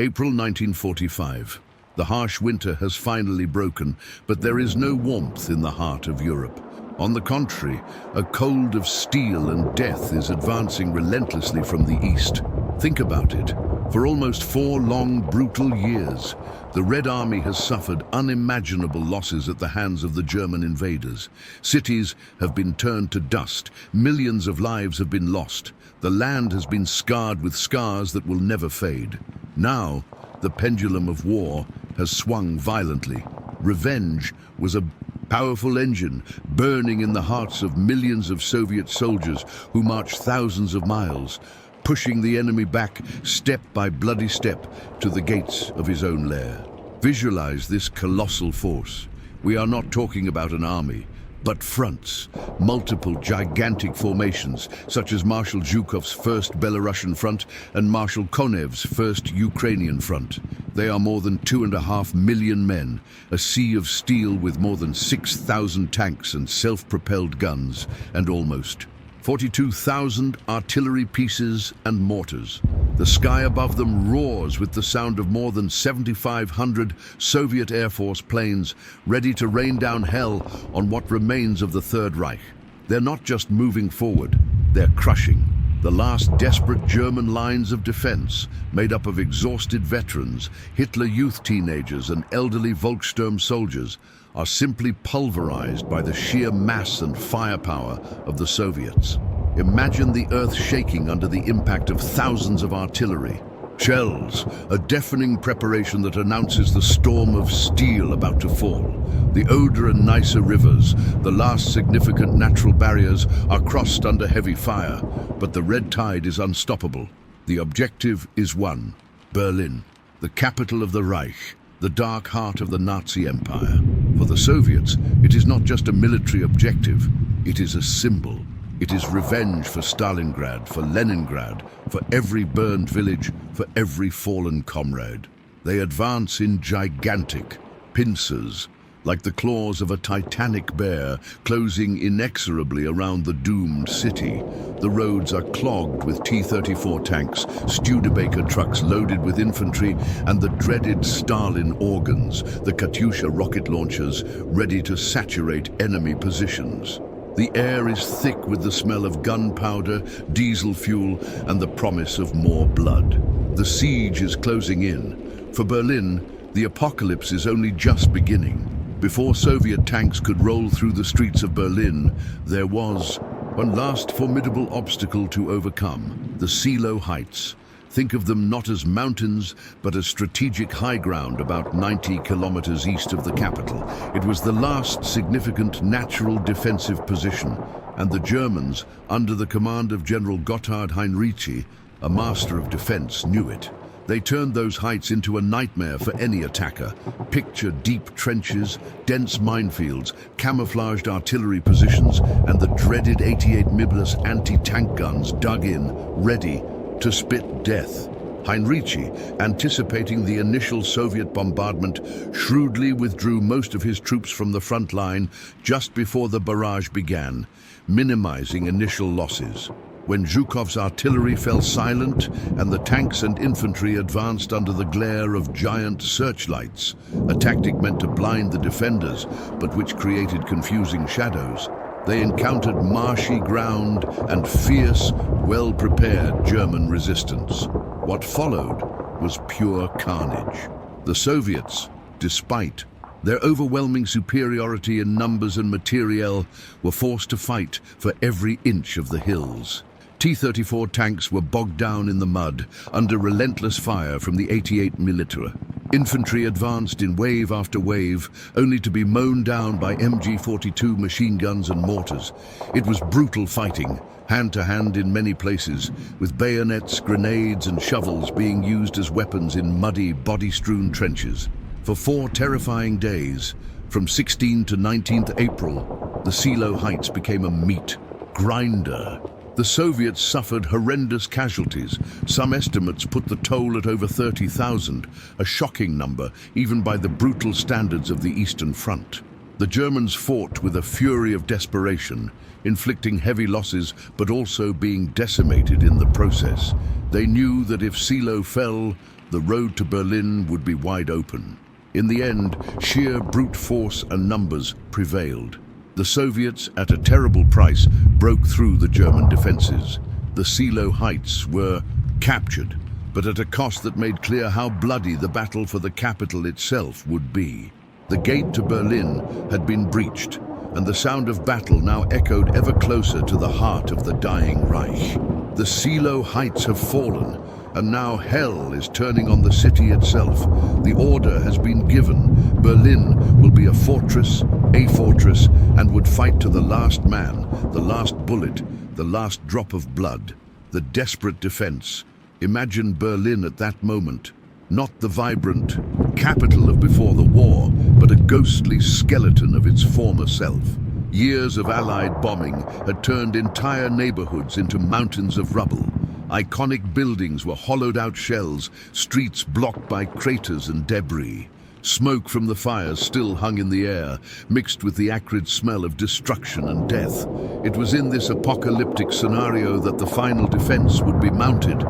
April 1945. The harsh winter has finally broken, but there is no warmth in the heart of Europe. On the contrary, a cold of steel and death is advancing relentlessly from the east. Think about it. For almost 4 long, brutal years, the Red Army has suffered unimaginable losses at the hands of the German invaders. Cities have been turned to dust. Millions of lives have been lost. The land has been scarred with scars that will never fade. Now, the pendulum of war has swung violently. Revenge was a powerful engine burning in the hearts of millions of Soviet soldiers who marched thousands of miles, pushing the enemy back step by bloody step to the gates of his own lair. Visualize this colossal force. We are not talking about an army, but fronts, multiple gigantic formations, such as Marshal Zhukov's 1st Belarusian Front and Marshal Konev's 1st Ukrainian Front. They are more than 2.5 million men, a sea of steel with more than 6,000 tanks and self-propelled guns, and almost 42,000 artillery pieces and mortars. The sky above them roars with the sound of more than 7,500 Soviet Air Force planes ready to rain down hell on what remains of the Third Reich. They're not just moving forward, they're crushing. The last desperate German lines of defense, made up of exhausted veterans, Hitler Youth teenagers and elderly Volkssturm soldiers, are simply pulverized by the sheer mass and firepower of the Soviets. Imagine the earth shaking under the impact of thousands of artillery. Shells, a deafening preparation that announces the storm of steel about to fall. The Oder and Neisse rivers, the last significant natural barriers, are crossed under heavy fire, but the red tide is unstoppable. The objective is one: Berlin, the capital of the Reich, the dark heart of the Nazi Empire. For the Soviets, it is not just a military objective, it is a symbol. It is revenge for Stalingrad, for Leningrad, for every burned village, for every fallen comrade. They advance in gigantic pincers, like the claws of a titanic bear, closing inexorably around the doomed city. The roads are clogged with T-34 tanks, Studebaker trucks loaded with infantry, and the dreaded Stalin organs, the Katyusha rocket launchers, ready to saturate enemy positions. The air is thick with the smell of gunpowder, diesel fuel, and the promise of more blood. The siege is closing in. For Berlin, the apocalypse is only just beginning. Before Soviet tanks could roll through the streets of Berlin, there was one last formidable obstacle to overcome: the Silo Heights. Think of them not as mountains, but as strategic high ground about 90 kilometers east of the capital. It was the last significant natural defensive position, and the Germans, under the command of General Gotthard Heinrici, a master of defense, knew it. They turned those heights into a nightmare for any attacker. Picture deep trenches, dense minefields, camouflaged artillery positions, and the dreaded 88 Mibles anti-tank guns dug in, ready to spit death. Heinrici, anticipating the initial Soviet bombardment, shrewdly withdrew most of his troops from the front line just before the barrage began, minimizing initial losses. When Zhukov's artillery fell silent and the tanks and infantry advanced under the glare of giant searchlights, a tactic meant to blind the defenders, but which created confusing shadows, they encountered marshy ground and fierce, well-prepared German resistance. What followed was pure carnage. The Soviets, despite their overwhelming superiority in numbers and materiel, were forced to fight for every inch of the hills. T-34 tanks were bogged down in the mud under relentless fire from the 88 mm. Infantry advanced in wave after wave, only to be mown down by MG-42 machine guns and mortars. It was brutal fighting, hand-to-hand in many places, with bayonets, grenades and shovels being used as weapons in muddy, body-strewn trenches. For 4 terrifying days, from 16th to 19th April, the Silo Heights became a meat grinder. The Soviets suffered horrendous casualties. Some estimates put the toll at over 30,000, a shocking number even by the brutal standards of the Eastern Front. The Germans fought with a fury of desperation, inflicting heavy losses but also being decimated in the process. They knew that if Silo fell, The road to Berlin would be wide open. In the end, sheer brute force and numbers prevailed. The Soviets, at a terrible price, broke through the German defenses. The Seelow Heights were captured, but at a cost that made clear how bloody the battle for the capital itself would be. The gate to Berlin had been breached, and the sound of battle now echoed ever closer to the heart of the dying Reich. The Seelow Heights have fallen, and now hell is turning on the city itself. The order has been given. Berlin will be a fortress, and would fight to the last man, the last bullet, the last drop of blood. The desperate defense. Imagine Berlin at that moment. Not the vibrant capital of before the war, but a ghostly skeleton of its former self. Years of Allied bombing had turned entire neighborhoods into mountains of rubble. Iconic buildings were hollowed-out shells, streets blocked by craters and debris. Smoke from the fires still hung in the air, mixed with the acrid smell of destruction and death. It was in this apocalyptic scenario that the final defense would be mounted.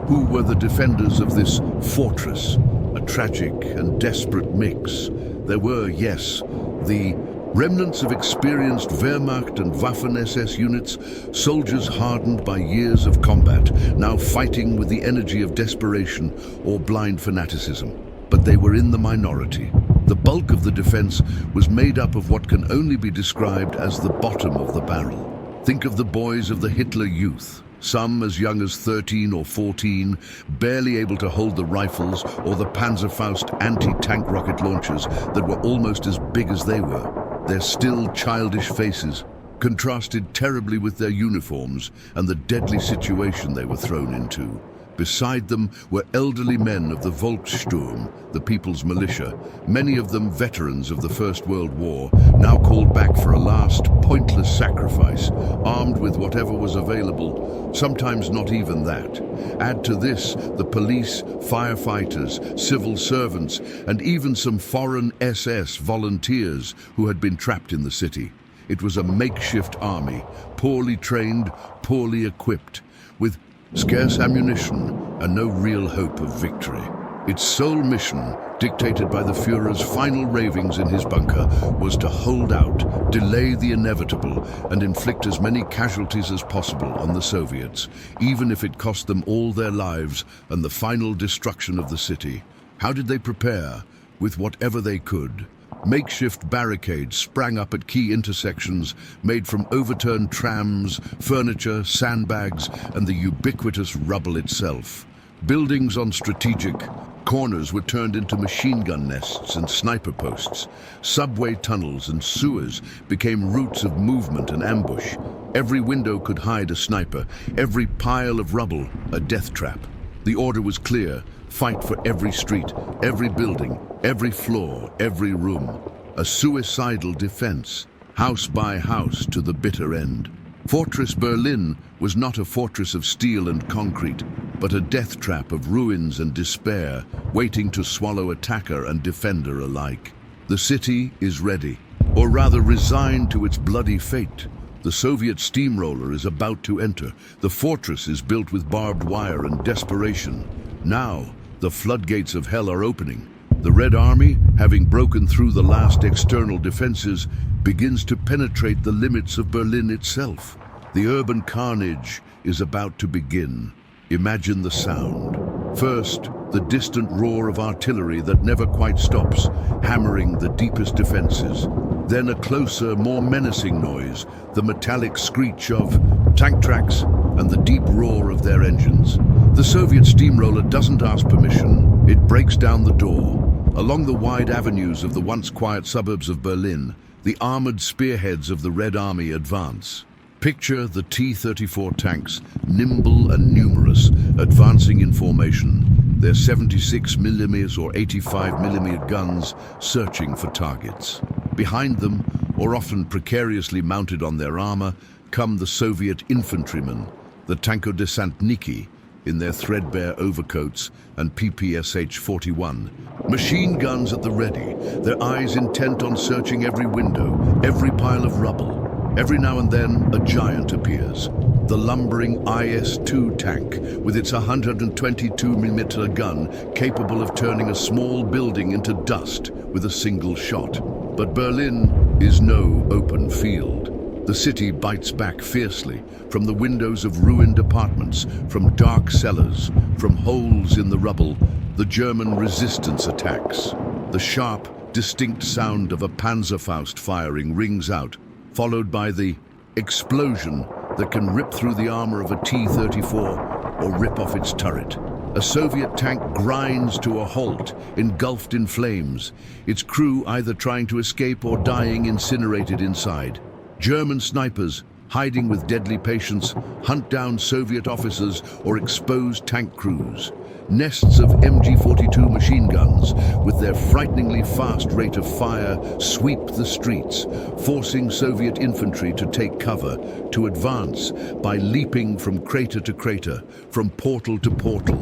Who were the defenders of this fortress? A tragic and desperate mix. There were, yes, the remnants of experienced Wehrmacht and Waffen-SS units, soldiers hardened by years of combat, now fighting with the energy of desperation or blind fanaticism. But they were in the minority. The bulk of the defense was made up of what can only be described as the bottom of the barrel. Think of the boys of the Hitler Youth, some as young as 13 or 14, barely able to hold the rifles or the Panzerfaust anti-tank rocket launchers that were almost as big as they were. Their still childish faces contrasted terribly with their uniforms and the deadly situation they were thrown into. Beside them were elderly men of the Volkssturm, the People's Militia, many of them veterans of the First World War, now called back for a last, pointless sacrifice, armed with whatever was available, sometimes not even that. Add to this the police, firefighters, civil servants, and even some foreign SS volunteers who had been trapped in the city. It was a makeshift army, poorly trained, poorly equipped, with scarce ammunition and no real hope of victory. Its sole mission, dictated by the Führer's final ravings in his bunker, was to hold out, delay the inevitable, and inflict as many casualties as possible on the Soviets, even if it cost them all their lives and the final destruction of the city. How did they prepare? With whatever they could. Makeshift barricades sprang up at key intersections made from overturned trams, furniture, sandbags, and the ubiquitous rubble itself. Buildings on strategic corners were turned into machine gun nests and sniper posts. Subway tunnels and sewers became routes of movement and ambush. Every window could hide a sniper, every pile of rubble a death trap. The order was clear. Fight for every street, every building, every floor, every room. A suicidal defense, house by house to the bitter end. Fortress Berlin was not a fortress of steel and concrete, but a death trap of ruins and despair, waiting to swallow attacker and defender alike. The city is ready, or rather resigned to its bloody fate. The Soviet steamroller is about to enter. The fortress is built with barbed wire and desperation. Now, the floodgates of hell are opening. The Red Army, having broken through the last external defenses, begins to penetrate the limits of Berlin itself. The urban carnage is about to begin. Imagine the sound. First, the distant roar of artillery that never quite stops, hammering the deepest defenses. Then a closer, more menacing noise, the metallic screech of tank tracks and the deep roar of their engines. The Soviet steamroller doesn't ask permission. It breaks down the door. Along the wide avenues of the once quiet suburbs of Berlin, the armored spearheads of the Red Army advance. Picture the T-34 tanks, nimble and numerous, advancing in formation, their 76mm or 85mm guns searching for targets. Behind them, or often precariously mounted on their armor, come the Soviet infantrymen, the tankodesantniki, in their threadbare overcoats and PPSH-41. Machine guns at the ready, their eyes intent on searching every window, every pile of rubble. Every now and then, a giant appears. The lumbering IS-2 tank, with its 122mm gun, capable of turning a small building into dust with a single shot. But Berlin is no open field. The city bites back fiercely, from the windows of ruined apartments, from dark cellars, from holes in the rubble. The German resistance attacks. The sharp, distinct sound of a Panzerfaust firing rings out, followed by the explosion that can rip through the armor of a T-34 or rip off its turret. A Soviet tank grinds to a halt, engulfed in flames, its crew either trying to escape or dying incinerated inside. German snipers, hiding with deadly patience, hunt down Soviet officers or exposed tank crews. Nests of MG-42 machine guns, with their frighteningly fast rate of fire, sweep the streets, forcing Soviet infantry to take cover, to advance by leaping from crater to crater, from portal to portal.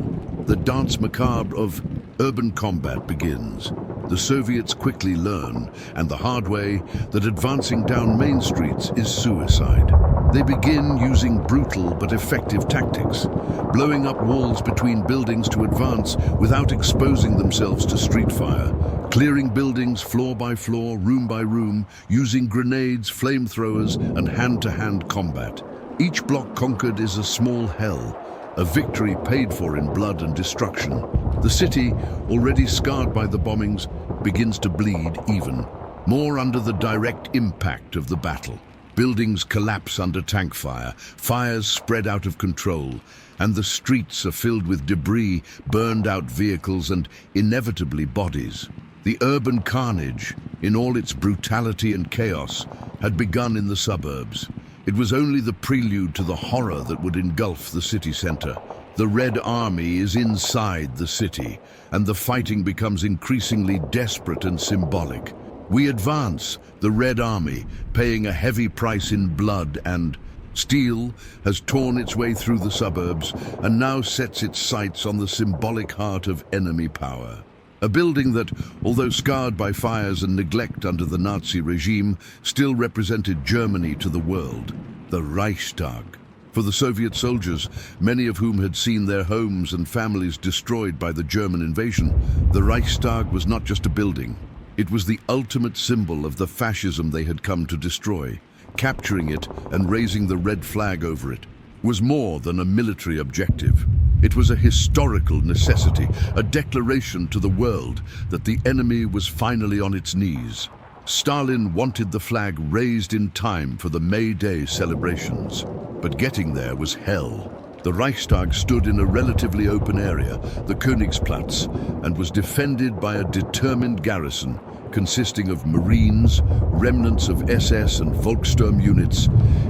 The dance macabre of urban combat begins. The Soviets quickly learn, and the hard way, that advancing down main streets is suicide. They begin using brutal but effective tactics, blowing up walls between buildings to advance without exposing themselves to street fire, clearing buildings floor by floor, room by room, using grenades, flamethrowers, and hand-to-hand combat. Each block conquered is a small hell, a victory paid for in blood and destruction. The city, already scarred by the bombings, begins to bleed even more under the direct impact of the battle. Buildings collapse under tank fire, fires spread out of control, and the streets are filled with debris, burned-out vehicles, and inevitably bodies. The urban carnage, in all its brutality and chaos, had begun in the suburbs. It was only the prelude to the horror that would engulf the city center. The Red Army is inside the city, and the fighting becomes increasingly desperate and symbolic. We advance, the Red Army, paying a heavy price in blood, and steel has torn its way through the suburbs and now sets its sights on the symbolic heart of enemy power. A building that, although scarred by fires and neglect under the Nazi regime, still represented Germany to the world, the Reichstag. For the Soviet soldiers, many of whom had seen their homes and families destroyed by the German invasion, the Reichstag was not just a building. It was the ultimate symbol of the fascism they had come to destroy. Capturing it and raising the red flag over it was more than a military objective. It was a historical necessity, a declaration to the world that the enemy was finally on its knees. Stalin wanted the flag raised in time for the May Day celebrations, but getting there was hell. The Reichstag stood in a relatively open area, the Königsplatz, and was defended by a determined garrison consisting of Marines, remnants of SS and Volkssturm units,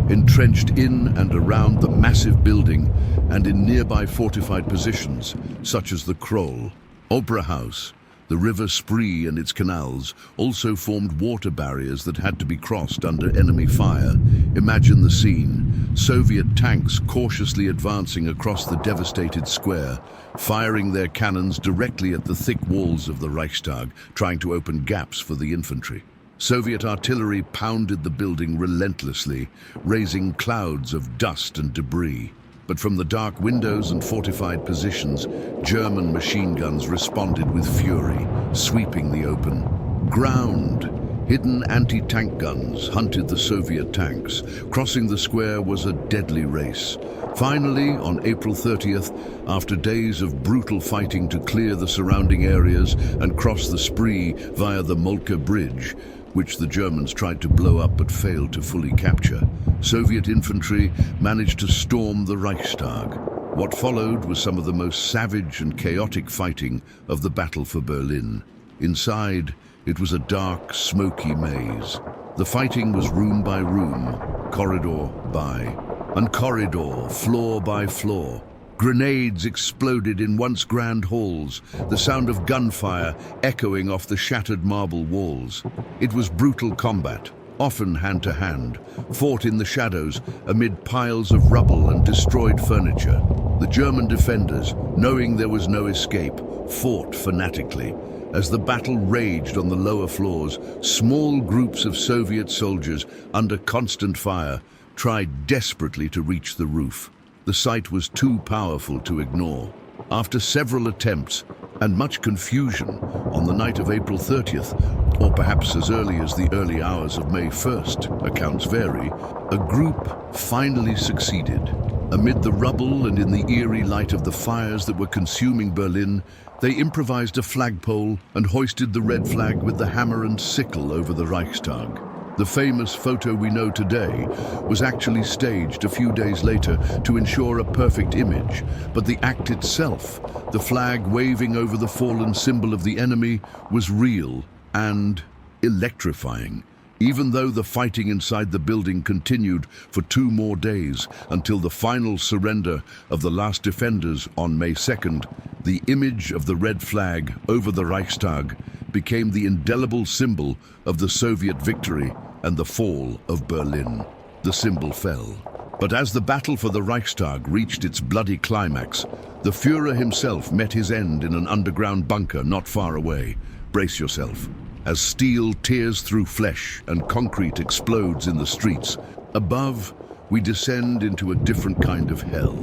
entrenched in and around the massive building and in nearby fortified positions, such as the Kroll. Opera House, the River Spree and its canals also formed water barriers that had to be crossed under enemy fire. Imagine the scene: Soviet tanks cautiously advancing across the devastated square, firing their cannons directly at the thick walls of the Reichstag, trying to open gaps for the infantry. Soviet artillery pounded the building relentlessly, raising clouds of dust and debris. But from the dark windows and fortified positions, German machine guns responded with fury, sweeping the open ground. Hidden anti-tank guns hunted the Soviet tanks. Crossing the square was a deadly race. Finally, on April 30th, after days of brutal fighting to clear the surrounding areas and cross the Spree via the Moltke Bridge, which the Germans tried to blow up but failed to fully capture, Soviet infantry managed to storm the Reichstag. What followed was some of the most savage and chaotic fighting of the Battle for Berlin. Inside, it was a dark, smoky maze. The fighting was room by room, corridor by corridor, floor by floor. Grenades exploded in once grand halls, the sound of gunfire echoing off the shattered marble walls. It was brutal combat, often hand-to-hand, fought in the shadows amid piles of rubble and destroyed furniture. The German defenders, knowing there was no escape, fought fanatically. As the battle raged on the lower floors, small groups of Soviet soldiers, under constant fire, tried desperately to reach the roof. The sight was too powerful to ignore. After several attempts and much confusion, on the night of April 30th, or perhaps as early as the early hours of May 1st, accounts vary, a group finally succeeded. Amid the rubble and in the eerie light of the fires that were consuming Berlin, they improvised a flagpole and hoisted the red flag with the hammer and sickle over the Reichstag. The famous photo we know today was actually staged a few days later to ensure a perfect image, but the act itself, the flag waving over the fallen symbol of the enemy, was real and electrifying. Even though the fighting inside the building continued for 2 more days until the final surrender of the last defenders on May 2nd, the image of the red flag over the Reichstag became the indelible symbol of the Soviet victory and the fall of Berlin. The symbol fell. But as the battle for the Reichstag reached its bloody climax, the Führer himself met his end in an underground bunker not far away. Brace yourself. As steel tears through flesh and concrete explodes in the streets, above, we descend into a different kind of hell.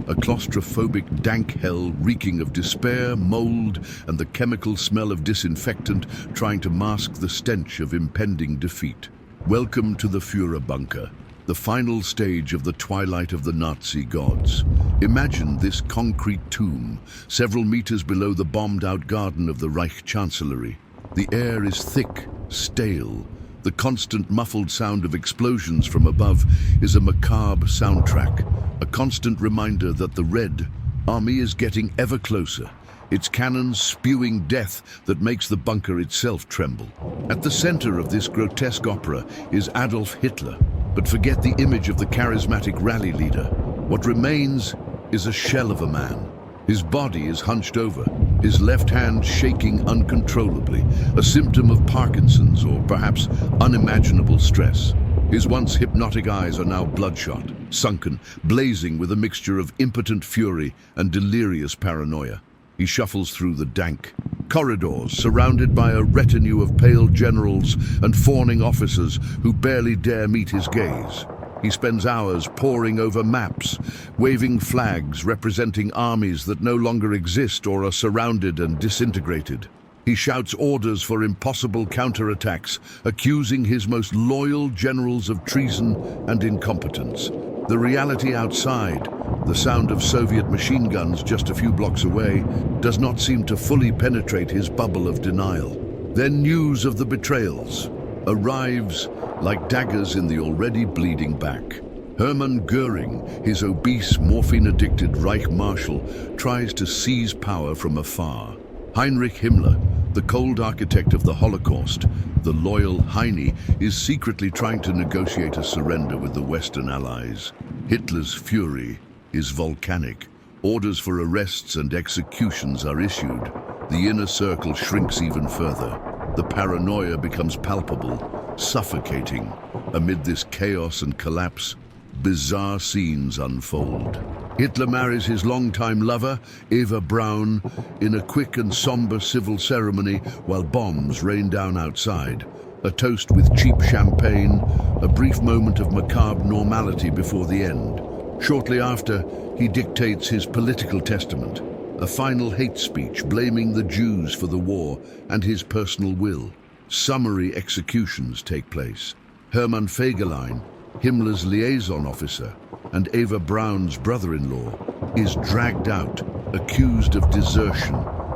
A claustrophobic, dank hell reeking of despair, mold, and the chemical smell of disinfectant trying to mask the stench of impending defeat. Welcome to the Führer bunker, the final stage of the twilight of the Nazi gods. Imagine this concrete tomb, several meters below the bombed-out garden of the Reich Chancellery. The air is thick, stale. The constant muffled sound of explosions from above is a macabre soundtrack, a constant reminder that the Red Army is getting ever closer, its cannons spewing death that makes the bunker itself tremble. At the center of this grotesque opera is Adolf Hitler, but forget the image of the charismatic rally leader. What remains is a shell of a man. His body is hunched over, his left hand shaking uncontrollably, a symptom of Parkinson's or perhaps unimaginable stress. His once hypnotic eyes are now bloodshot, sunken, blazing with a mixture of impotent fury and delirious paranoia. He shuffles through the dank corridors, surrounded by a retinue of pale generals and fawning officers who barely dare meet his gaze. He spends hours poring over maps, waving flags representing armies that no longer exist or are surrounded and disintegrated. He shouts orders for impossible counterattacks, accusing his most loyal generals of treason and incompetence. The reality outside, the sound of Soviet machine guns just a few blocks away, does not seem to fully penetrate his bubble of denial. Then news of the betrayals arrives like daggers in the already bleeding back. Hermann Goering, his obese, morphine-addicted Reich Marshal, tries to seize power from afar. Heinrich Himmler, the cold architect of the Holocaust, the loyal Heine, is secretly trying to negotiate a surrender with the Western Allies. Hitler's fury is volcanic. Orders for arrests and executions are issued. The inner circle shrinks even further. The paranoia becomes palpable, suffocating. Amid this chaos and collapse, bizarre scenes unfold. Hitler marries his longtime lover, Eva Braun, in a quick and somber civil ceremony while bombs rain down outside. A toast with cheap champagne, a brief moment of macabre normality before the end. Shortly after, he dictates his political testament, a final hate speech blaming the Jews for the war and his personal will. Summary executions take place. Hermann Fegelein, Himmler's liaison officer and Eva Braun's brother-in-law, is dragged out, accused of desertion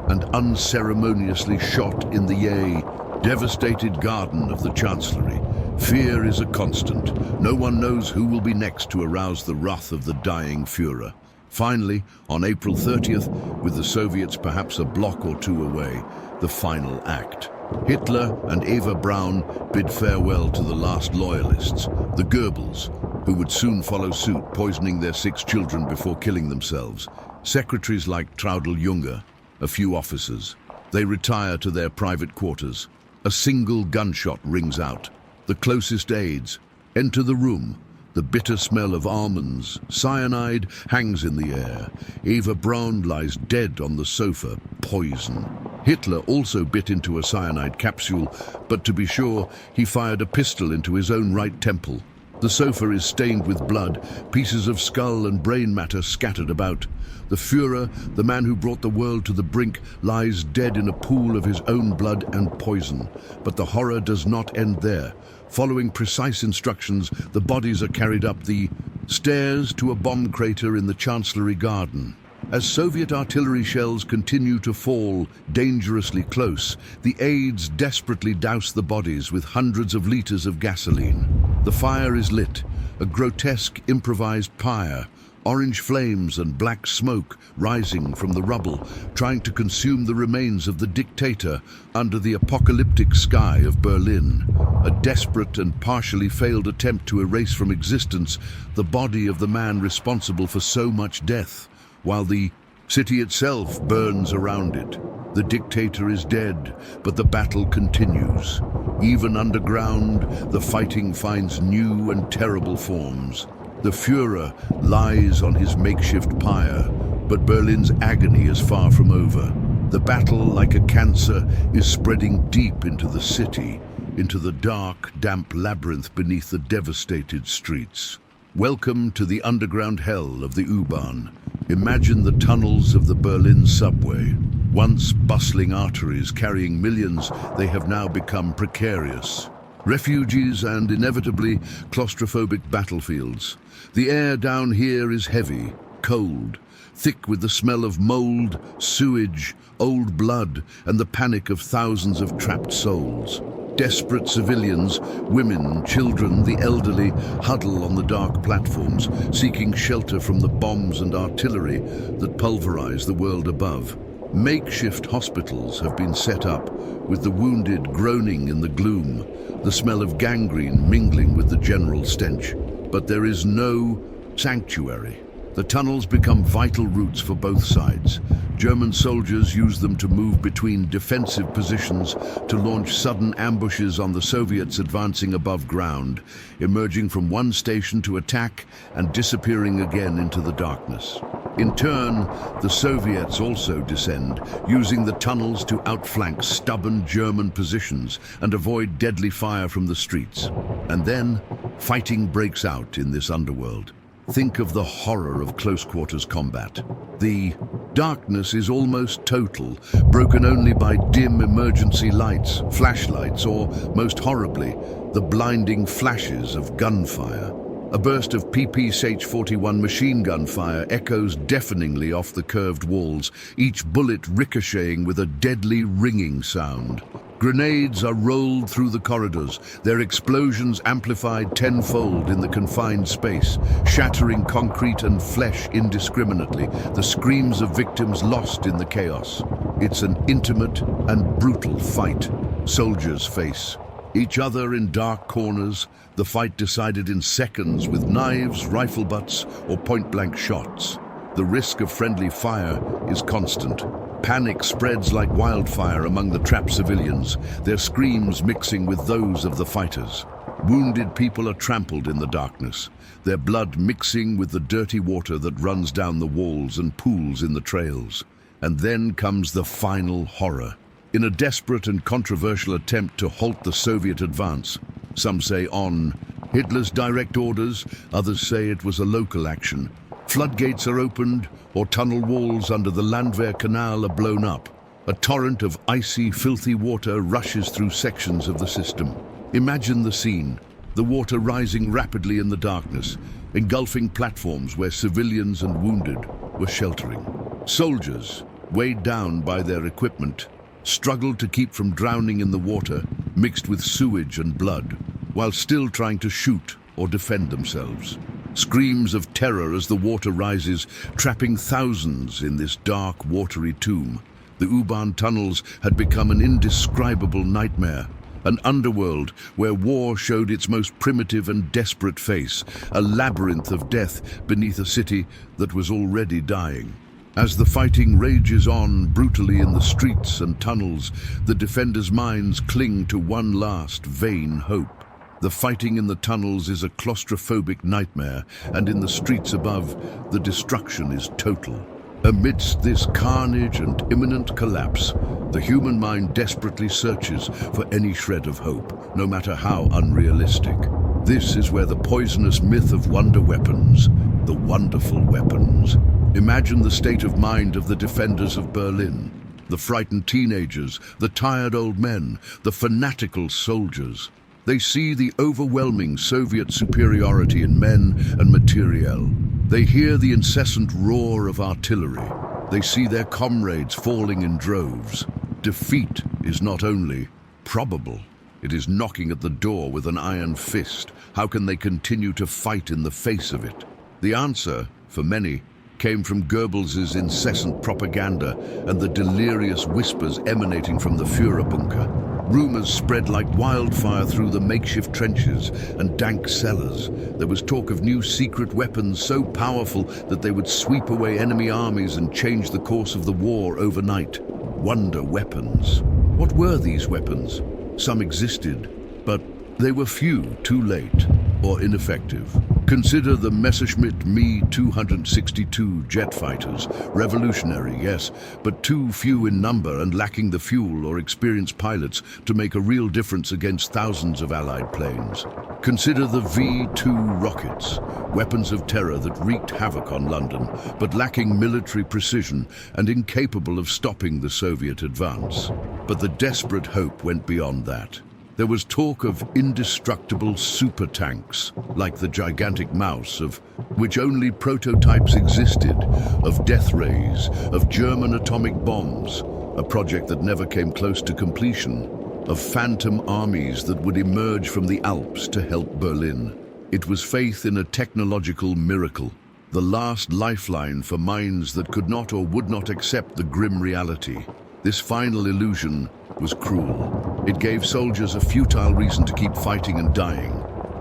and unceremoniously shot in the devastated garden of the Chancellery. Fear is a constant. No one knows who will be next to arouse the wrath of the dying Führer. Finally, on April 30th, with the Soviets perhaps a block or two away, the final act. Hitler and Eva Braun bid farewell to the last loyalists, the Goebbels, who would soon follow suit, poisoning their 6 children before killing themselves. Secretaries like Traudl Junge, a few officers. They retire to their private quarters. A single gunshot rings out. The closest aides enter the room. The bitter smell of almonds, cyanide, hangs in the air. Eva Braun lies dead on the sofa, poison. Hitler also bit into a cyanide capsule, but to be sure, he fired a pistol into his own right temple. The sofa is stained with blood, pieces of skull and brain matter scattered about. The Führer, the man who brought the world to the brink, lies dead in a pool of his own blood and poison. But the horror does not end there. Following precise instructions, the bodies are carried up the stairs to a bomb crater in the Chancellery Garden. As Soviet artillery shells continue to fall dangerously close, the aides desperately douse the bodies with hundreds of liters of gasoline. The fire is lit, a grotesque improvised pyre, orange flames and black smoke rising from the rubble, trying to consume the remains of the dictator under the apocalyptic sky of Berlin. A desperate and partially failed attempt to erase from existence the body of the man responsible for so much death, while the city itself burns around it. The dictator is dead, but the battle continues. Even underground, the fighting finds new and terrible forms. The Führer lies on his makeshift pyre, but Berlin's agony is far from over. The battle, like a cancer, is spreading deep into the city, into the dark, damp labyrinth beneath the devastated streets. Welcome to the underground hell of the U-Bahn. Imagine the tunnels of the Berlin subway. Once bustling arteries carrying millions, they have now become precarious. Refugees and, inevitably, claustrophobic battlefields. The air down here is heavy, cold, thick with the smell of mold, sewage, old blood, and the panic of thousands of trapped souls. Desperate civilians, women, children, the elderly, huddle on the dark platforms, seeking shelter from the bombs and artillery that pulverize the world above. Makeshift hospitals have been set up, with the wounded groaning in the gloom, the smell of gangrene mingling with the general stench. But there is no sanctuary. The tunnels become vital routes for both sides. German soldiers use them to move between defensive positions, to launch sudden ambushes on the Soviets advancing above ground, emerging from one station to attack and disappearing again into the darkness. In turn, the Soviets also descend, using the tunnels to outflank stubborn German positions and avoid deadly fire from the streets. And then, fighting breaks out in this underworld. Think of the horror of close-quarters combat. The darkness is almost total, broken only by dim emergency lights, flashlights, or, most horribly, the blinding flashes of gunfire. A burst of PP-41 machine gun fire echoes deafeningly off the curved walls, each bullet ricocheting with a deadly ringing sound. Grenades are rolled through the corridors, their explosions amplified tenfold in the confined space, shattering concrete and flesh indiscriminately, the screams of victims lost in the chaos. It's an intimate and brutal fight. Soldiers face each other in dark corners, the fight decided in seconds with knives, rifle butts, or point-blank shots. The risk of friendly fire is constant. Panic spreads like wildfire among the trapped civilians, their screams mixing with those of the fighters. Wounded people are trampled in the darkness, their blood mixing with the dirty water that runs down the walls and pools in the trails. And then comes the final horror. In a desperate and controversial attempt to halt the Soviet advance, some say on Hitler's direct orders, others say it was a local action, floodgates are opened, or tunnel walls under the Landwehr Canal are blown up. A torrent of icy, filthy water rushes through sections of the system. Imagine the scene, the water rising rapidly in the darkness, engulfing platforms where civilians and wounded were sheltering. Soldiers, weighed down by their equipment, struggled to keep from drowning in the water mixed with sewage and blood, while still trying to shoot or defend themselves. Screams of terror as the water rises, trapping thousands in this dark, watery tomb. The U-Bahn tunnels had become an indescribable nightmare, an underworld where war showed its most primitive and desperate face, a labyrinth of death beneath a city that was already dying. As the fighting rages on brutally in the streets and tunnels, the defenders' minds cling to one last vain hope. The fighting in the tunnels is a claustrophobic nightmare, and in the streets above, the destruction is total. Amidst this carnage and imminent collapse, the human mind desperately searches for any shred of hope, no matter how unrealistic. This is where the poisonous myth of wonder weapons, the wonderful weapons. Imagine the state of mind of the defenders of Berlin, the frightened teenagers, the tired old men, the fanatical soldiers. They see the overwhelming Soviet superiority in men and materiel. They hear the incessant roar of artillery. They see their comrades falling in droves. Defeat is not only probable, it is knocking at the door with an iron fist. How can they continue to fight in the face of it? The answer, for many, came from Goebbels' incessant propaganda and the delirious whispers emanating from the Führerbunker. Rumors spread like wildfire through the makeshift trenches and dank cellars. There was talk of new secret weapons so powerful that they would sweep away enemy armies and change the course of the war overnight. Wonder weapons. What were these weapons? Some existed, but they were few, too late, or ineffective. Consider the Messerschmitt Me 262 jet fighters. Revolutionary, yes, but too few in number and lacking the fuel or experienced pilots to make a real difference against thousands of Allied planes. Consider the V2 rockets, weapons of terror that wreaked havoc on London, but lacking military precision and incapable of stopping the Soviet advance. But the desperate hope went beyond that. There was talk of indestructible super tanks, like the gigantic mouse, of which only prototypes existed, of death rays, of German atomic bombs, a project that never came close to completion, of phantom armies that would emerge from the Alps to help Berlin. It was faith in a technological miracle, the last lifeline for minds that could not or would not accept the grim reality. This final illusion was cruel. It gave soldiers a futile reason to keep fighting and dying.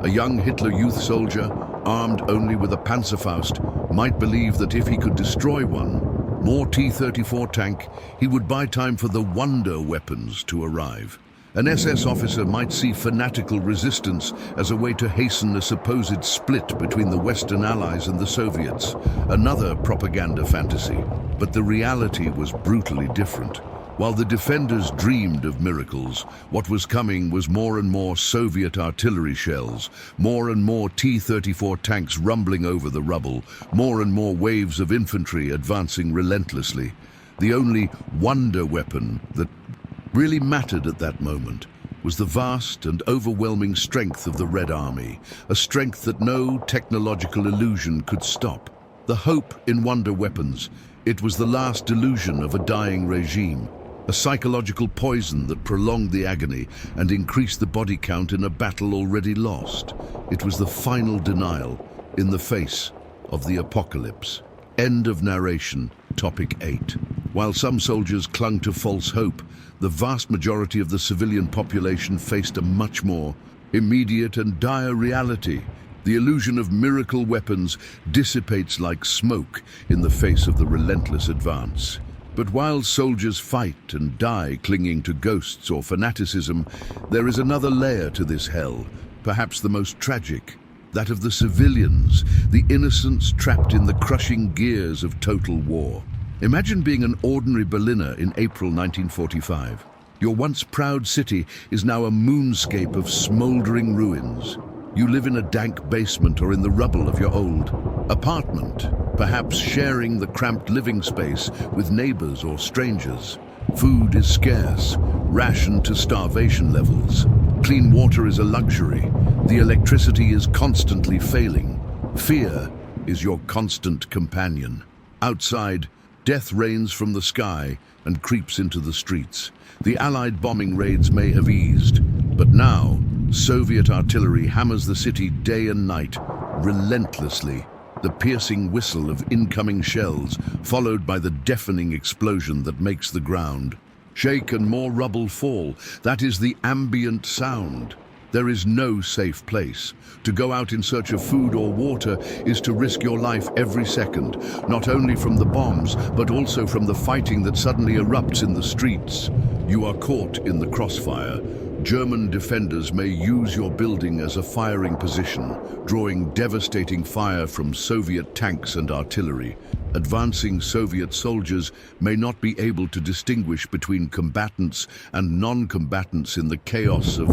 A young Hitler Youth soldier, armed only with a Panzerfaust, might believe that if he could destroy one, more T-34 tank, he would buy time for the wonder weapons to arrive. An SS officer might see fanatical resistance as a way to hasten a supposed split between the Western Allies and the Soviets, another propaganda fantasy. But the reality was brutally different. While the defenders dreamed of miracles, what was coming was more and more Soviet artillery shells, more and more T-34 tanks rumbling over the rubble, more and more waves of infantry advancing relentlessly. The only wonder weapon that really mattered at that moment was the vast and overwhelming strength of the Red Army, a strength that no technological illusion could stop. The hope in wonder weapons, it was the last illusion of a dying regime, a psychological poison that prolonged the agony and increased the body count in a battle already lost. It was the final denial in the face of the apocalypse. End of narration, topic 8. While some soldiers clung to false hope, the vast majority of the civilian population faced a much more immediate and dire reality. The illusion of miracle weapons dissipates like smoke in the face of the relentless advance. But while soldiers fight and die clinging to ghosts or fanaticism, there is another layer to this hell, perhaps the most tragic, that of the civilians, the innocents trapped in the crushing gears of total war. Imagine being an ordinary Berliner in April 1945. Your once proud city is now a moonscape of smoldering ruins. You live in a dank basement or in the rubble of your old apartment, perhaps sharing the cramped living space with neighbors or strangers. Food is scarce, rationed to starvation levels. Clean water is a luxury. The electricity is constantly failing. Fear is your constant companion. Outside, death rains from the sky and creeps into the streets. The Allied bombing raids may have eased, but now Soviet artillery hammers the city day and night, relentlessly. The piercing whistle of incoming shells, followed by the deafening explosion that makes the ground shake and more rubble fall. That is the ambient sound. There is no safe place. To go out in search of food or water is to risk your life every second, not only from the bombs, but also from the fighting that suddenly erupts in the streets. You are caught in the crossfire, German defenders may use your building as a firing position, drawing devastating fire from Soviet tanks and artillery. Advancing Soviet soldiers may not be able to distinguish between combatants and non-combatants in the chaos of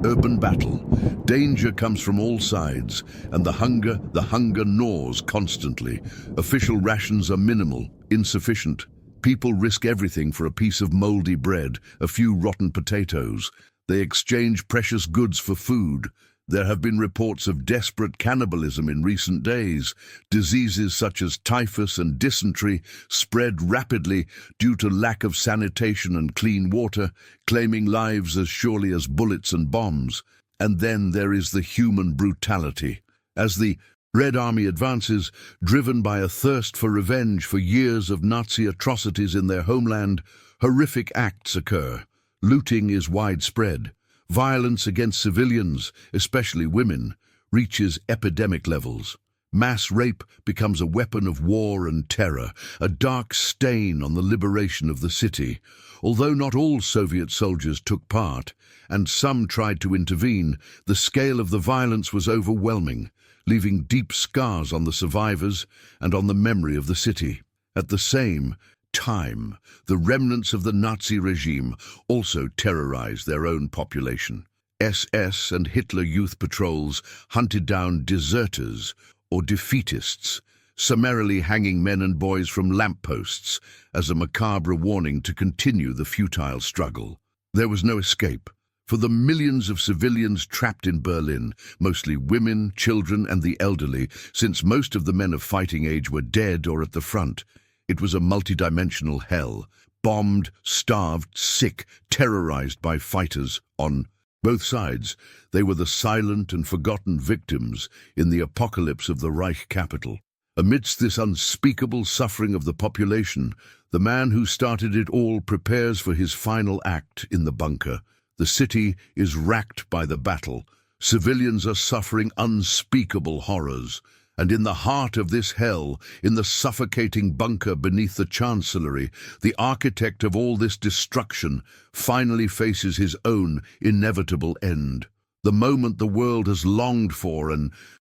urban battle. Danger comes from all sides, and the hunger gnaws constantly. Official rations are minimal, insufficient. People risk everything for a piece of moldy bread, a few rotten potatoes. They exchange precious goods for food. There have been reports of desperate cannibalism in recent days. Diseases such as typhus and dysentery spread rapidly due to lack of sanitation and clean water, claiming lives as surely as bullets and bombs. And then there is the human brutality. As the Red Army advances, driven by a thirst for revenge for years of Nazi atrocities in their homeland, horrific acts occur. Looting is widespread. Violence against civilians, especially women, reaches epidemic levels. Mass rape becomes a weapon of war and terror, a dark stain on the liberation of the city. Although not all Soviet soldiers took part, and some tried to intervene, the scale of the violence was overwhelming, leaving deep scars on the survivors and on the memory of the city. At the same time, the remnants of the Nazi regime also terrorized their own population. SS and Hitler youth patrols hunted down deserters or defeatists, summarily hanging men and boys from lampposts as a macabre warning to continue the futile struggle. There was no escape. For the millions of civilians trapped in Berlin, mostly women, children, and the elderly, since most of the men of fighting age were dead or at the front, it was a multidimensional hell, bombed, starved, sick, terrorized by fighters on both sides. They were the silent and forgotten victims in the apocalypse of the Reich capital. Amidst this unspeakable suffering of the population, the man who started it all prepares for his final act in the bunker. The city is racked by the battle. Civilians are suffering unspeakable horrors. And in the heart of this hell, in the suffocating bunker beneath the chancellery, the architect of all this destruction finally faces his own inevitable end. The moment the world has longed for and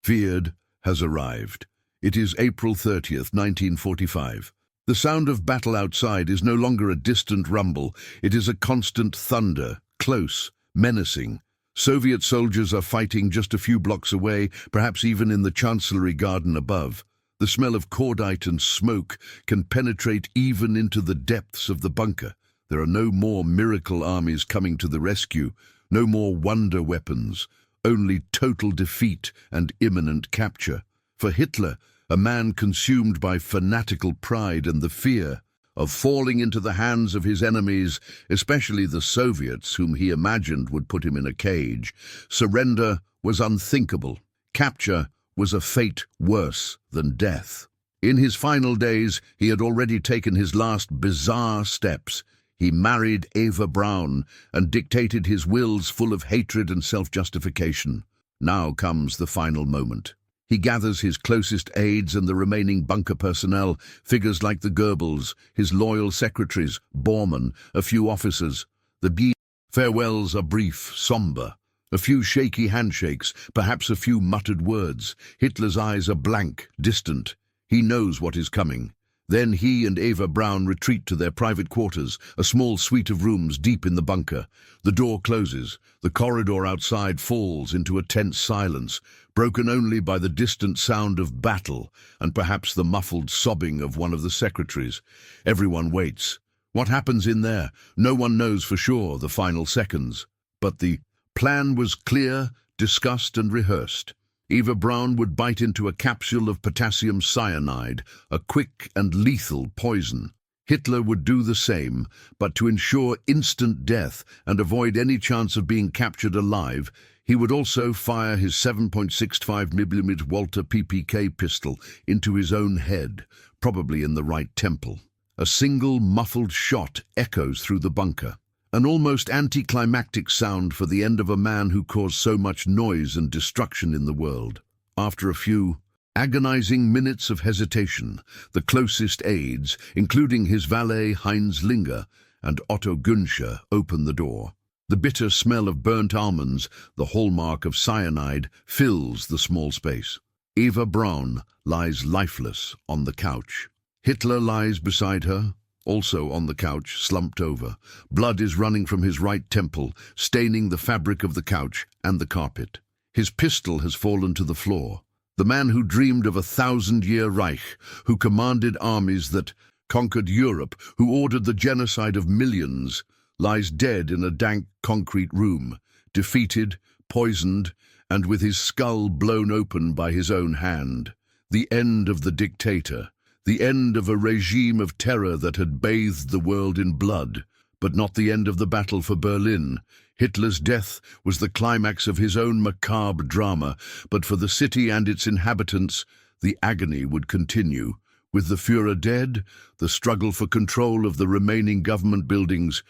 feared has arrived. It is April 30th, 1945. The sound of battle outside is no longer a distant rumble. It is a constant thunder, close, menacing. Soviet soldiers are fighting just a few blocks away, perhaps even in the Chancellery garden above. The smell of cordite and smoke can penetrate even into the depths of the bunker. There are no more miracle armies coming to the rescue, no more wonder weapons, only total defeat and imminent capture. For Hitler, a man consumed by fanatical pride and the fear of falling into the hands of his enemies, especially the Soviets, whom he imagined would put him in a cage. Surrender was unthinkable. Capture was a fate worse than death. In his final days, he had already taken his last bizarre steps. He married Eva Braun and dictated his wills full of hatred and self-justification. Now comes the final moment. He gathers his closest aides and the remaining bunker personnel, figures like the Goebbels, his loyal secretaries, Bormann, a few officers. The farewells are brief, somber. A few shaky handshakes, perhaps a few muttered words. Hitler's eyes are blank, distant. He knows what is coming. Then he and Eva Braun retreat to their private quarters, a small suite of rooms deep in the bunker. The door closes. The corridor outside falls into a tense silence, broken only by the distant sound of battle and perhaps the muffled sobbing of one of the secretaries. Everyone waits. What happens in there? No one knows for sure the final seconds. But the plan was clear, discussed and rehearsed. Eva Braun would bite into a capsule of potassium cyanide, a quick and lethal poison. Hitler would do the same, but to ensure instant death and avoid any chance of being captured alive, he would also fire his 7.65mm Walter PPK pistol into his own head, probably in the right temple. A single muffled shot echoes through the bunker. An almost anticlimactic sound for the end of a man who caused so much noise and destruction in the world. After a few agonizing minutes of hesitation, the closest aides, including his valet Heinz Linger and Otto Günscher, open the door. The bitter smell of burnt almonds, the hallmark of cyanide, fills the small space. Eva Braun lies lifeless on the couch. Hitler lies beside her, also on the couch, slumped over. Blood is running from his right temple, staining the fabric of the couch and the carpet. His pistol has fallen to the floor. The man who dreamed of a 1,000-year Reich, who commanded armies that conquered Europe, who ordered the genocide of millions, lies dead in a dank concrete room, defeated, poisoned, and with his skull blown open by his own hand. The end of the dictator, the end of a regime of terror that had bathed the world in blood, but not the end of the battle for Berlin. Hitler's death was the climax of his own macabre drama, but for the city and its inhabitants, the agony would continue. With the Führer dead, the struggle for control of the remaining government buildings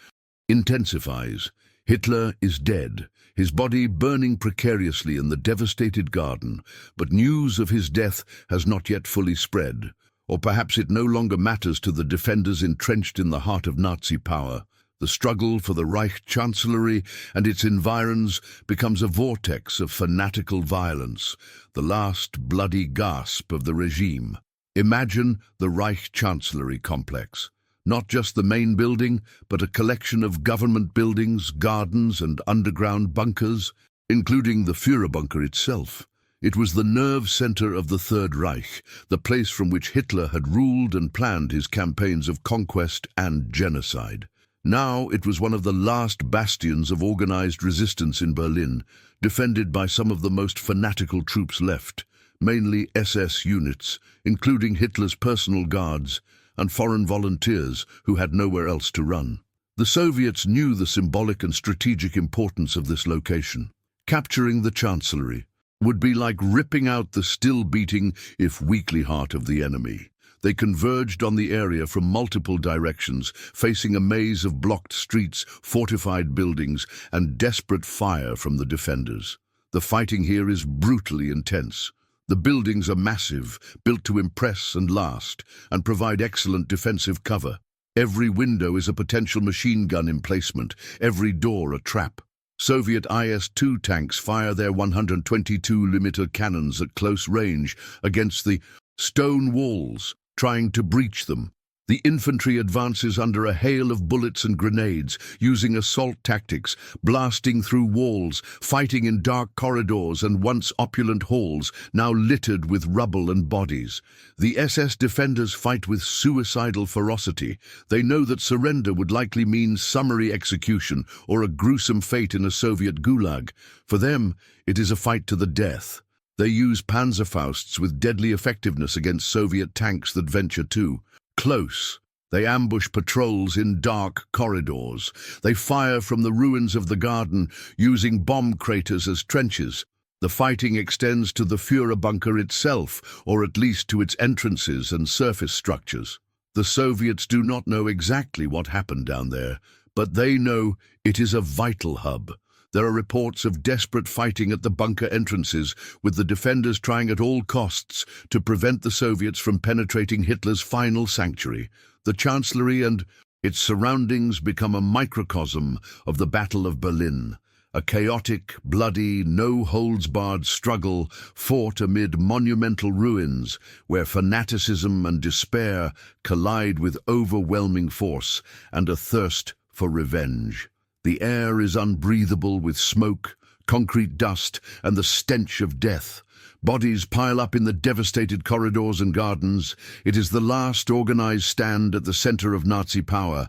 intensifies. Hitler is dead, his body burning precariously in the devastated garden, but news of his death has not yet fully spread. Or perhaps it no longer matters to the defenders entrenched in the heart of Nazi power. The struggle for the Reich Chancellery and its environs becomes a vortex of fanatical violence, the last bloody gasp of the regime. Imagine the Reich Chancellery complex. Not just the main building, but a collection of government buildings, gardens, and underground bunkers, including the Führer bunker itself. It was the nerve center of the Third Reich, the place from which Hitler had ruled and planned his campaigns of conquest and genocide. Now it was one of the last bastions of organized resistance in Berlin, defended by some of the most fanatical troops left, mainly SS units, including Hitler's personal guards, and foreign volunteers who had nowhere else to run. The Soviets knew the symbolic and strategic importance of this location. Capturing the Chancellery would be like ripping out the still-beating, if weakly, heart of the enemy. They converged on the area from multiple directions, facing a maze of blocked streets, fortified buildings, and desperate fire from the defenders. The fighting here is brutally intense. The buildings are massive, built to impress and last, and provide excellent defensive cover. Every window is a potential machine gun emplacement, every door a trap. Soviet IS-2 tanks fire their 122 mm cannons at close range against the stone walls, trying to breach them. The infantry advances under a hail of bullets and grenades, using assault tactics, blasting through walls, fighting in dark corridors and once opulent halls, now littered with rubble and bodies. The SS defenders fight with suicidal ferocity. They know that surrender would likely mean summary execution or a gruesome fate in a Soviet gulag. For them, it is a fight to the death. They use Panzerfausts with deadly effectiveness against Soviet tanks that venture too close. They ambush patrols in dark corridors. They fire from the ruins of the garden, using bomb craters as trenches. The fighting extends to the Führer bunker itself, or at least to its entrances and surface structures. The Soviets do not know exactly what happened down there, but they know it is a vital hub. There are reports of desperate fighting at the bunker entrances, with the defenders trying at all costs to prevent the Soviets from penetrating Hitler's final sanctuary. The Chancellery and its surroundings become a microcosm of the Battle of Berlin, a chaotic, bloody, no-holds-barred struggle fought amid monumental ruins, where fanaticism and despair collide with overwhelming force and a thirst for revenge. The air is unbreathable with smoke, concrete dust, and the stench of death. Bodies pile up in the devastated corridors and gardens. It is the last organized stand at the center of Nazi power,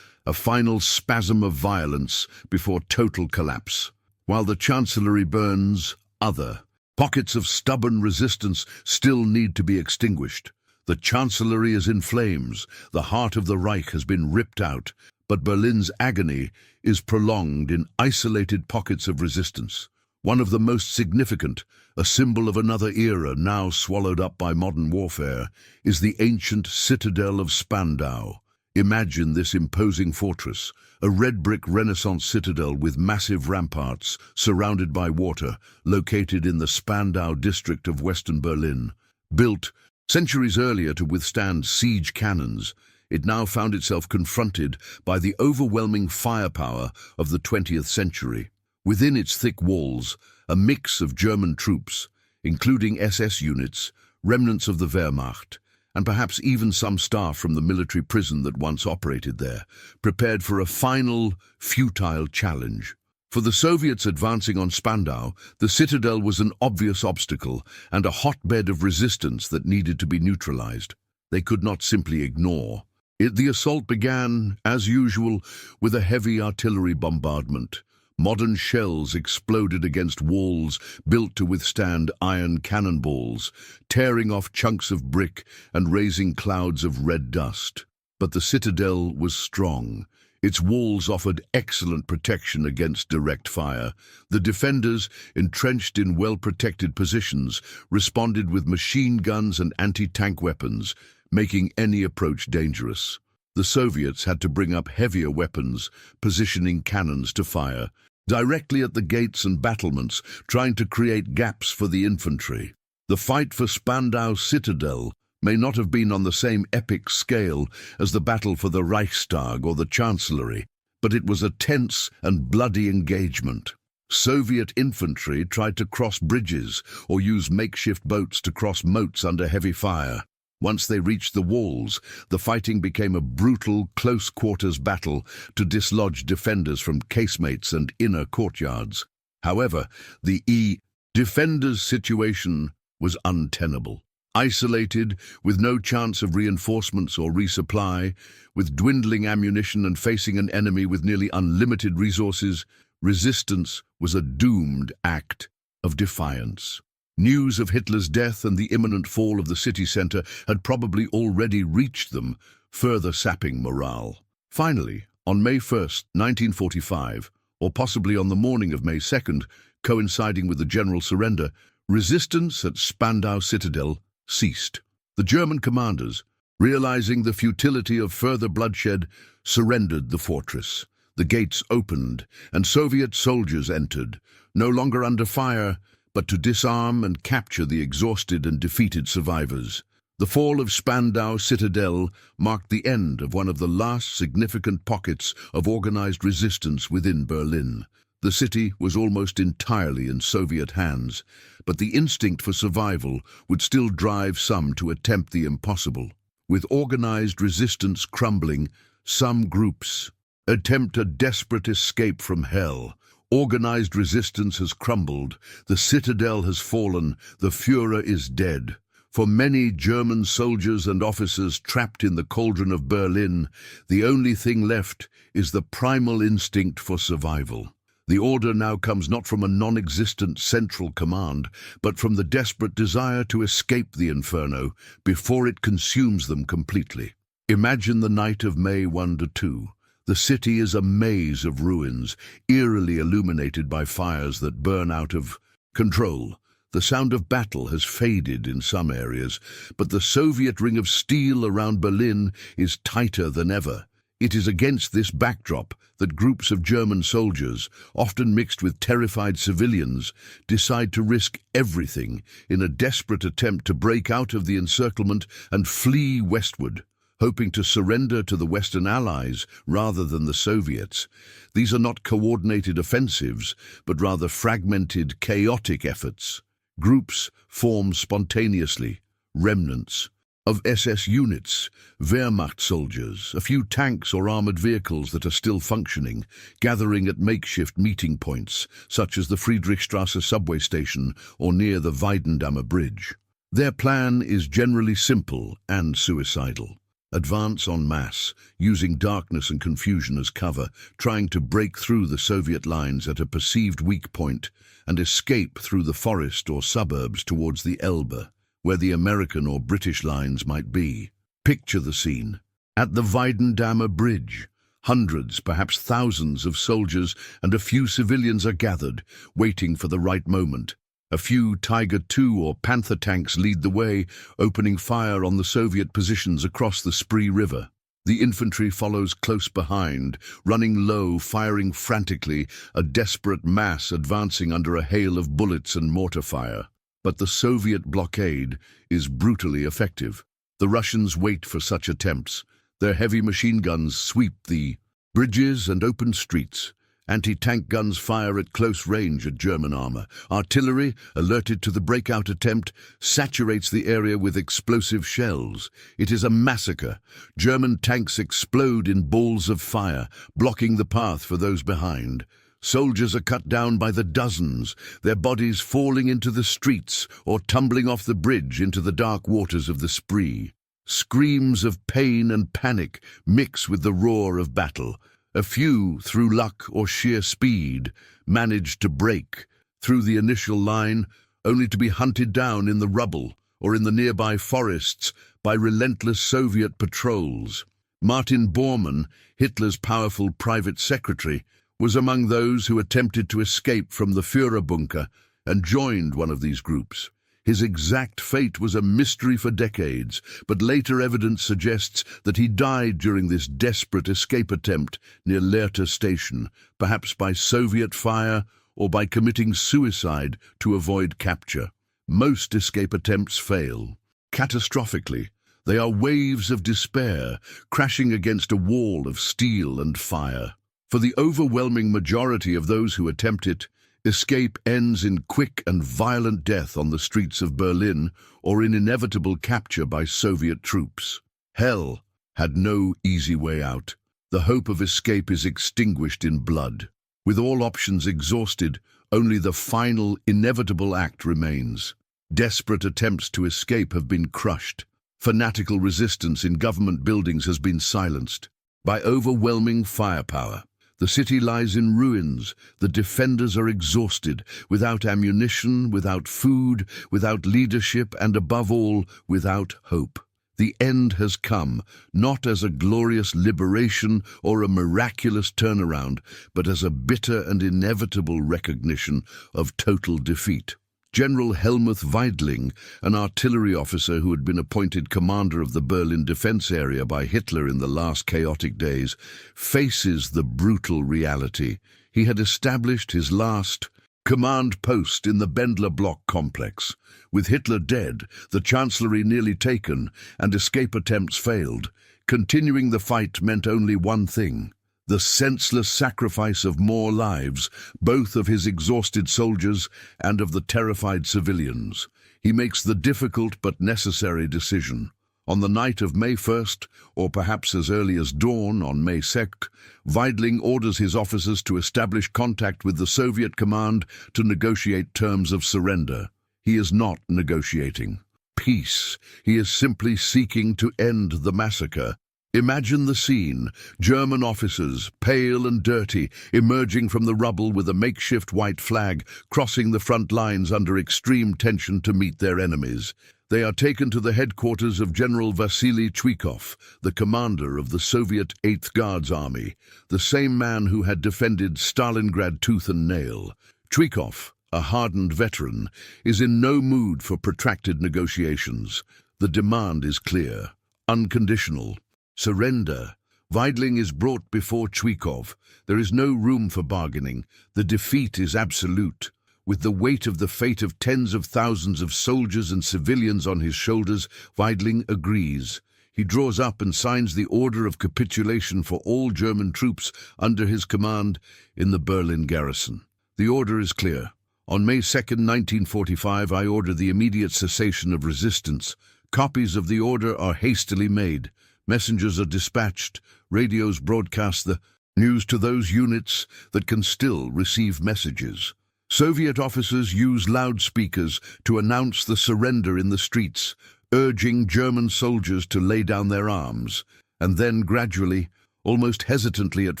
a final spasm of violence before total collapse. While the Chancellery burns, other pockets of stubborn resistance still need to be extinguished. The Chancellery is in flames. The heart of the Reich has been ripped out. But Berlin's agony is prolonged in isolated pockets of resistance. One of the most significant, a symbol of another era now swallowed up by modern warfare, is the ancient citadel of Spandau. Imagine this imposing fortress, a red-brick Renaissance citadel with massive ramparts surrounded by water, located in the Spandau district of Western Berlin. Built centuries earlier to withstand siege cannons, It now found itself confronted by the overwhelming firepower of the 20th century. Within its thick walls, a mix of German troops, including SS units, remnants of the Wehrmacht, and perhaps even some staff from the military prison that once operated there, prepared for a final, futile challenge. For the Soviets advancing on Spandau, the citadel was an obvious obstacle and a hotbed of resistance that needed to be neutralized. They could not simply ignore. The assault began, as usual, with a heavy artillery bombardment. Modern shells exploded against walls built to withstand iron cannonballs, tearing off chunks of brick and raising clouds of red dust. But the citadel was strong. Its walls offered excellent protection against direct fire. The defenders, entrenched in well-protected positions, responded with machine guns and anti-tank weapons, making any approach dangerous. The Soviets had to bring up heavier weapons, positioning cannons to fire directly at the gates and battlements, trying to create gaps for the infantry. The fight for Spandau citadel may not have been on the same epic scale as the battle for the Reichstag or the Chancellery, but it was a tense and bloody engagement. Soviet infantry tried to cross bridges or use makeshift boats to cross moats under heavy fire. Once they reached the walls, the fighting became a brutal, close-quarters battle to dislodge defenders from casemates and inner courtyards. However, the defenders' situation was untenable. Isolated, with no chance of reinforcements or resupply, with dwindling ammunition and facing an enemy with nearly unlimited resources, resistance was a doomed act of defiance. News of Hitler's death and the imminent fall of the city centre had probably already reached them, further sapping morale. Finally, on May 1st, 1945, or possibly on the morning of May 2nd, coinciding with the general surrender, resistance at Spandau Citadel ceased. The German commanders, realizing the futility of further bloodshed, surrendered the fortress. The gates opened, and Soviet soldiers entered, no longer under fire, but to disarm and capture the exhausted and defeated survivors. The fall of Spandau Citadel marked the end of one of the last significant pockets of organized resistance within Berlin. The city was almost entirely in Soviet hands, but the instinct for survival would still drive some to attempt the impossible. With organized resistance crumbling, some groups attempt a desperate escape from hell. Organized resistance has crumbled, the citadel has fallen, the Führer is dead. For many German soldiers and officers trapped in the cauldron of Berlin, the only thing left is the primal instinct for survival. The order now comes not from a non-existent central command, but from the desperate desire to escape the inferno before it consumes them completely. Imagine the night of May 1–2. The city is a maze of ruins, eerily illuminated by fires that burn out of control. The sound of battle has faded in some areas, but the Soviet ring of steel around Berlin is tighter than ever. It is against this backdrop that groups of German soldiers, often mixed with terrified civilians, decide to risk everything in a desperate attempt to break out of the encirclement and flee westward, hoping to surrender to the Western Allies rather than the Soviets. These are not coordinated offensives, but rather fragmented, chaotic efforts. Groups form spontaneously, remnants of SS units, Wehrmacht soldiers, a few tanks or armored vehicles that are still functioning, gathering at makeshift meeting points, such as the Friedrichstrasse subway station or near the Weidendamme Bridge. Their plan is generally simple and suicidal. Advance en masse, using darkness and confusion as cover, trying to break through the Soviet lines at a perceived weak point and escape through the forest or suburbs towards the Elbe, where the American or British lines might be. Picture the scene. At the Weidendamme Bridge, hundreds, perhaps thousands of soldiers and a few civilians are gathered, waiting for the right moment. A few Tiger II or Panther tanks lead the way, opening fire on the Soviet positions across the Spree River. The infantry follows close behind, running low, firing frantically, a desperate mass advancing under a hail of bullets and mortar fire. But the Soviet blockade is brutally effective. The Russians wait for such attempts. Their heavy machine guns sweep the bridges and open streets. Anti-tank guns fire at close range at German armor. Artillery, alerted to the breakout attempt, saturates the area with explosive shells. It is a massacre. German tanks explode in balls of fire, blocking the path for those behind. Soldiers are cut down by the dozens, their bodies falling into the streets or tumbling off the bridge into the dark waters of the Spree. Screams of pain and panic mix with the roar of battle. A few, through luck or sheer speed, manage to break through the initial line, only to be hunted down in the rubble or in the nearby forests by relentless Soviet patrols. Martin Bormann, Hitler's powerful private secretary, was among those who attempted to escape from the Führerbunker and joined one of these groups. His exact fate was a mystery for decades, but later evidence suggests that he died during this desperate escape attempt near Lehrte station, perhaps by Soviet fire or by committing suicide to avoid capture. Most escape attempts fail. Catastrophically, they are waves of despair, crashing against a wall of steel and fire. For the overwhelming majority of those who attempt it, escape ends in quick and violent death on the streets of Berlin or in inevitable capture by Soviet troops. Hell had no easy way out. The hope of escape is extinguished in blood. With all options exhausted, only the final, inevitable act remains. Desperate attempts to escape have been crushed. Fanatical resistance in government buildings has been silenced by overwhelming firepower. The city lies in ruins. The defenders are exhausted, without ammunition, without food, without leadership, and above all, without hope. The end has come, not as a glorious liberation or a miraculous turnaround, but as a bitter and inevitable recognition of total defeat. General Helmuth Weidling, an artillery officer who had been appointed commander of the Berlin defense area by Hitler in the last chaotic days, faces the brutal reality. He had established his last command post in the Bendler Block complex. With Hitler dead, the chancellery nearly taken, and escape attempts failed, continuing the fight meant only one thing: the senseless sacrifice of more lives, both of his exhausted soldiers and of the terrified civilians. He makes the difficult but necessary decision. On the night of May 1st, or perhaps as early as dawn on May 2nd, Weidling orders his officers to establish contact with the Soviet command to negotiate terms of surrender. He is not negotiating peace. He is simply seeking to end the massacre. Imagine the scene: German officers, pale and dirty, emerging from the rubble with a makeshift white flag, crossing the front lines under extreme tension to meet their enemies. They are taken to the headquarters of General Vasily Chuikov, the commander of the Soviet 8th Guards Army, the same man who had defended Stalingrad tooth and nail. Chuikov, a hardened veteran, is in no mood for protracted negotiations. The demand is clear: unconditional surrender. Weidling is brought before Chuikov. There is no room for bargaining. The defeat is absolute. With the weight of the fate of tens of thousands of soldiers and civilians on his shoulders, Weidling agrees. He draws up and signs the order of capitulation for all German troops under his command in the Berlin garrison. The order is clear. On May 2nd, 1945, I order the immediate cessation of resistance. Copies of the order are hastily made. Messengers are dispatched. Radios broadcast the news to those units that can still receive messages. Soviet officers use loudspeakers to announce the surrender in the streets, urging German soldiers to lay down their arms. And then gradually, almost hesitantly at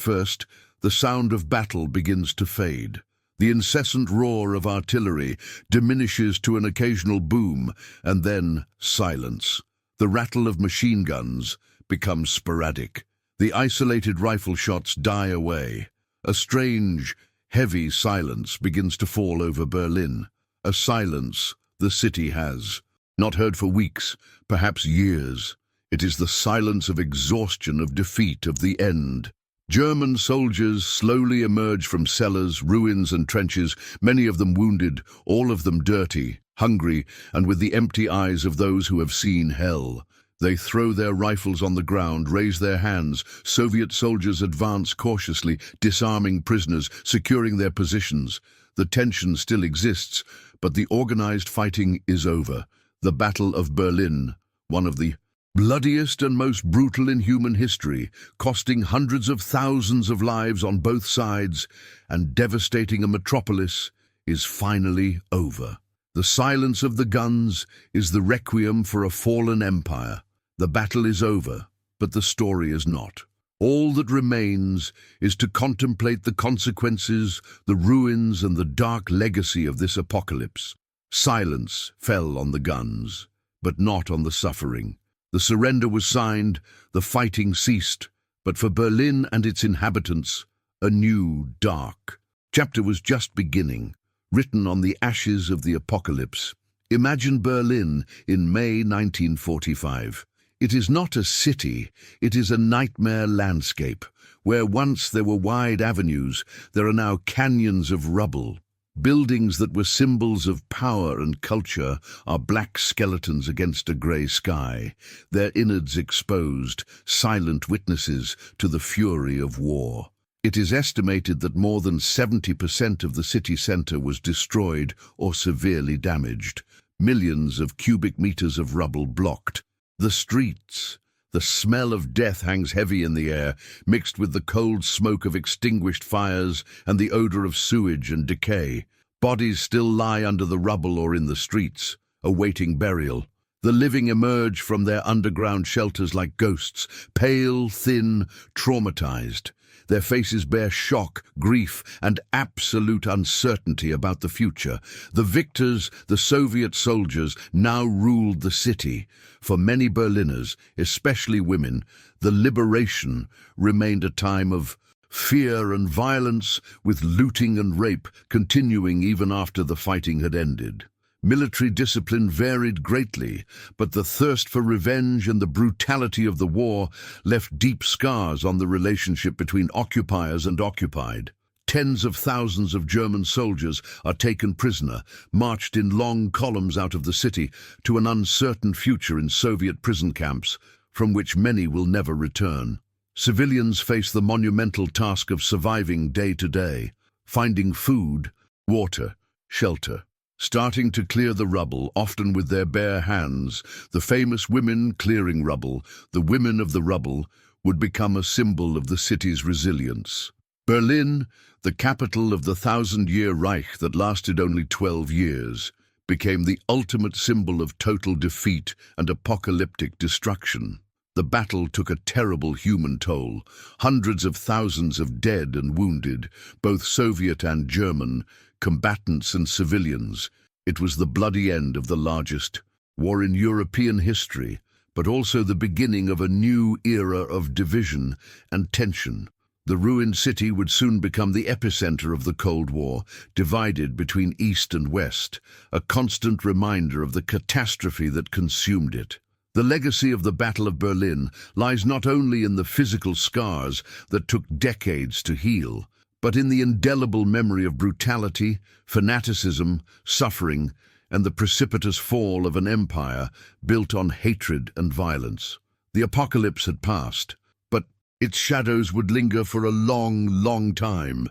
first, the sound of battle begins to fade. The incessant roar of artillery diminishes to an occasional boom, and then silence. The rattle of machine guns becomes sporadic. The isolated rifle shots die away. A strange, heavy silence begins to fall over Berlin. A silence the city has not heard for weeks, perhaps years. It is the silence of exhaustion, of defeat, of the end. German soldiers slowly emerge from cellars, ruins and trenches, many of them wounded, all of them dirty, hungry, and with the empty eyes of those who have seen hell. They throw their rifles on the ground, raise their hands. Soviet soldiers advance cautiously, disarming prisoners, securing their positions. The tension still exists, but the organized fighting is over. The Battle of Berlin, one of the bloodiest and most brutal in human history, costing hundreds of thousands of lives on both sides and devastating a metropolis, is finally over. The silence of the guns is the requiem for a fallen empire. The battle is over, but the story is not. All that remains is to contemplate the consequences, the ruins, and the dark legacy of this apocalypse. Silence fell on the guns, but not on the suffering. The surrender was signed, the fighting ceased, but for Berlin and its inhabitants, a new, dark chapter was just beginning, written on the ashes of the apocalypse. Imagine Berlin in May 1945. It is not a city, it is a nightmare landscape. Where once there were wide avenues, there are now canyons of rubble. Buildings that were symbols of power and culture are black skeletons against a grey sky, their innards exposed, silent witnesses to the fury of war. It is estimated that more than 70% of the city centre was destroyed or severely damaged. Millions of cubic meters of rubble blocked the streets. The smell of death hangs heavy in the air, mixed with the cold smoke of extinguished fires and the odor of sewage and decay. Bodies still lie under the rubble or in the streets, awaiting burial. The living emerge from their underground shelters like ghosts, pale, thin, traumatized. Their faces bear shock, grief, and absolute uncertainty about the future. The victors, the Soviet soldiers, now ruled the city. For many Berliners, especially women, the liberation remained a time of fear and violence, with looting and rape continuing even after the fighting had ended. Military discipline varied greatly, but the thirst for revenge and the brutality of the war left deep scars on the relationship between occupiers and occupied. Tens of thousands of German soldiers are taken prisoner, marched in long columns out of the city to an uncertain future in Soviet prison camps, from which many will never return. Civilians face the monumental task of surviving day to day, finding food, water, shelter. Starting to clear the rubble, often with their bare hands, the famous women clearing rubble, the women of the rubble, would become a symbol of the city's resilience. Berlin, the capital of the 1,000-year Reich that lasted only 12 years, became the ultimate symbol of total defeat and apocalyptic destruction. The battle took a terrible human toll, hundreds of thousands of dead and wounded, both Soviet and German, combatants and civilians. It was the bloody end of the largest war in European history, but also the beginning of a new era of division and tension. The ruined city would soon become the epicenter of the Cold War, divided between East and West, a constant reminder of the catastrophe that consumed it. The legacy of the Battle of Berlin lies not only in the physical scars that took decades to heal, but in the indelible memory of brutality, fanaticism, suffering, and the precipitous fall of an empire built on hatred and violence. The apocalypse had passed, but its shadows would linger for a long, long time.